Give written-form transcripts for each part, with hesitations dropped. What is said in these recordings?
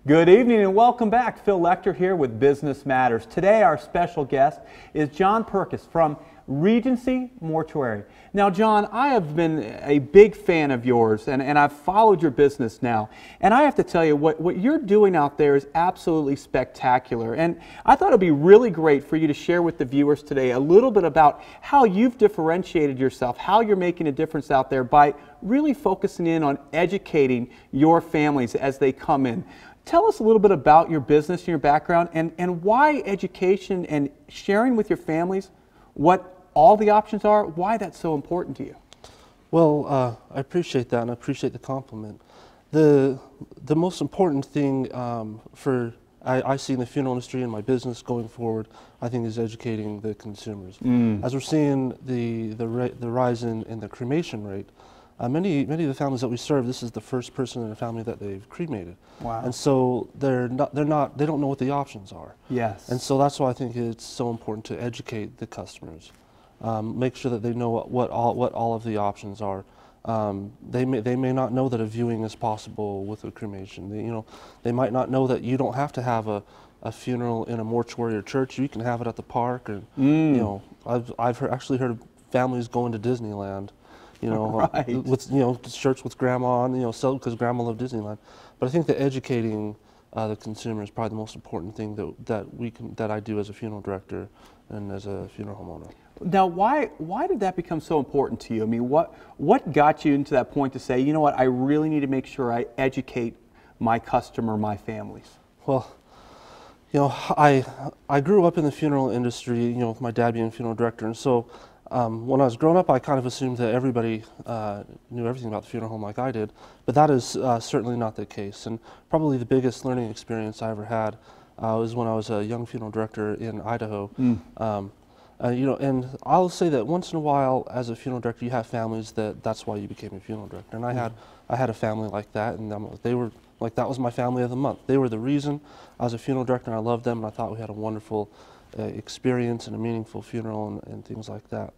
Good evening and welcome back. Phil Lecter here with Business Matters. Today our special guest is John Perkis from Regency Mortuary. Now John, I have been a big fan of yours and I've followed your business now. And I have to tell you, what you're doing out there is absolutely spectacular. And I thought it would be really great for you to share with the viewers today a little bit about how you've differentiated yourself, how you're making a difference out there by really focusing in on educating your families as they come in. Tell us a little bit about your business and your background and why education and sharing with your families what all the options are, why that's so important to you. Well, I appreciate that and I appreciate the compliment. The most important thing I see in the funeral industry and my business going forward, I think, is educating the consumers. As we're seeing the rise in the cremation rate, many of the families that we serve, this is the first person in the family that they've cremated. Wow. And so they don't know what the options are. Yes. And so that's why I think it's so important to educate the customers. Make sure that they know what all of the options are. They may not know that a viewing is possible with a cremation. They might not know that you don't have to have a funeral in a mortuary or church. You can have it at the park. And I've actually heard of families going to Disneyland. Right. With shirts with grandma on, so because grandma loved Disneyland. But I think that educating the consumer is probably the most important thing that I do as a funeral director and as a funeral homeowner. Now, why did that become so important to you? I mean, what got you into that point to say, you know what, I really need to make sure I educate my customer, my families? Well, I grew up in the funeral industry, with my dad being a funeral director, and so when I was growing up, I kind of assumed that everybody knew everything about the funeral home like I did, but that is certainly not the case. And probably the biggest learning experience I ever had was when I was a young funeral director in Idaho. And I'll say that once in a while, as a funeral director, you have families that's why you became a funeral director. And I had a family like that, and they were like, that was my family of the month. They were the reason I was a funeral director, and I loved them, and I thought we had a wonderful experience and a meaningful funeral and things like that.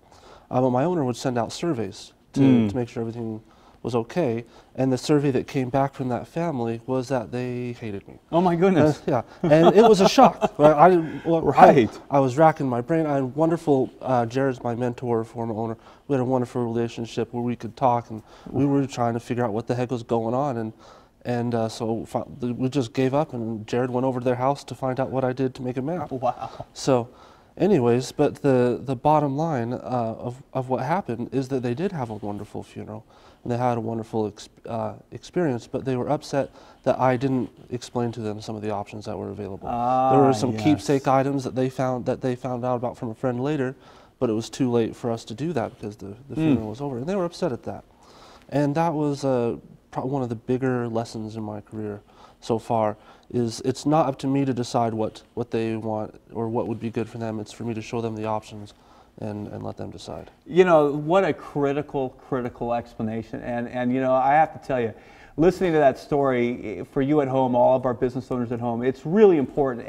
But my owner would send out surveys to make sure everything was okay, and the survey that came back from that family was that they hated me. Oh my goodness. Yeah, and it was a shock. Right. I was racking my brain. I had wonderful, Jared's my mentor, former owner. We had a wonderful relationship where we could talk, and we were trying to figure out what the heck was going on, and so we just gave up, and Jared went over to their house to find out what I did to make him mad. Wow. So anyways, but the bottom line of what happened is that they did have a wonderful funeral, and they had a wonderful experience, but they were upset that I didn't explain to them some of the options that were available. There were some keepsake items that they found out about from a friend later, but it was too late for us to do that because the funeral was over, and they were upset at that. And that was probably one of the bigger lessons in my career so far. Is it's not up to me to decide what they want or what would be good for them. It's for me to show them the options and let them decide. What a critical explanation. And I have to tell you, listening to that story, for you at home, all of our business owners at home, it's really important,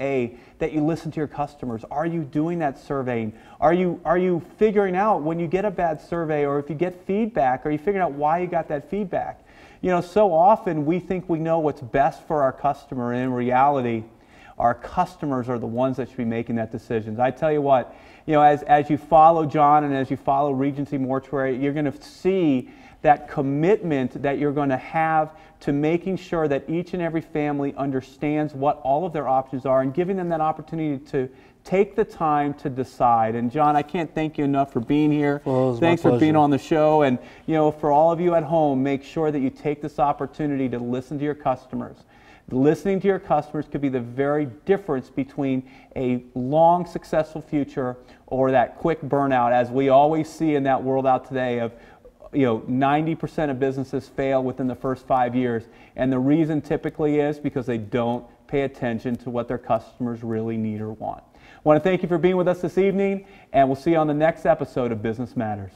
that you listen to your customers. Are you doing that surveying? Are you figuring out when you get a bad survey, or if you get feedback, are you figuring out why you got that feedback? So often we think we know what's best for our customer, and in reality, our customers are the ones that should be making that decisions. I tell you what, as you follow John and as you follow Regency Mortuary, you're going to see that commitment that you're going to have to making sure that each and every family understands what all of their options are and giving them that opportunity to take the time to decide. And John, I can't thank you enough for being here. Well, thanks for being on the show. And for all of you at home, make sure that you take this opportunity to listen to your customers. Listening to your customers could be the very difference between a long, successful future or that quick burnout, as we always see in that world out today of 90% of businesses fail within the first 5 years. And the reason typically is because they don't pay attention to what their customers really need or want. I want to thank you for being with us this evening, and we'll see you on the next episode of Business Matters.